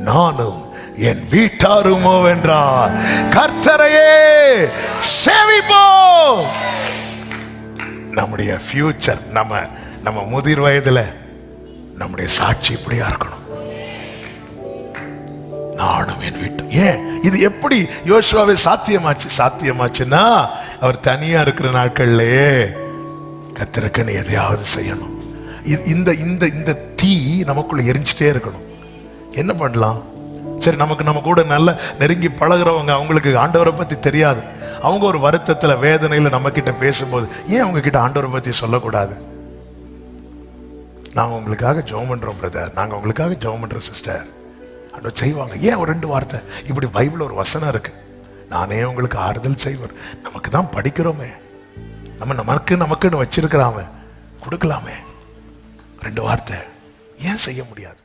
நானும் என் வீட்டாருமோ வென்றார் கர்த்தரையே சேவிப்போம். நம்முடைய ஃபியூச்சர், நம்ம முதிர் வயதுல நம்முடைய சாட்சி இப்படியா இருக்கணும். நானும் என் வீட்டு. ஏன் இது எப்படி யோசுவாவே சாத்தியமாச்சுன்னா அவர் தனியா இருக்கிற நாட்கள்லயே கர்த்தருக்குன்னு எதையாவது செய்யணும். இந்த தீ நமக்குள்ள எரிஞ்சிட்டே இருக்கணும். என்ன பண்ணலாம்? சரி, நம்ம கூட நல்ல நெருங்கி பழகிறவங்க, அவங்களுக்கு ஆண்டவரை பத்தி தெரியாது, அவங்க ஒரு வருத்தத்துல வேதனையில நம்ம கிட்ட பேசும்போது ஏன் அவங்க கிட்ட ஆண்டவரை பத்தி சொல்லக்கூடாது? நாங்க உங்களுக்காக ஜெபம் பண்றோம் பிரதர், நாங்க உங்களுக்காக ஜெபம் பண்றோம் சிஸ்டர், ஆண்டவர் செய்வாங்க. ஏன் ஒரு 2 வார்த்தை? இப்படி பைபிள் ஒரு வசனம் இருக்கு, நானே உங்களுக்கு ஆறுதல் செய்வர். நமக்கு தான் படிக்கிறோமே, நமக்குன்னு வச்சிருக்கிறாம கொடுக்கலாமே. 2 வார்த்தை ஏன் செய்ய முடியாது?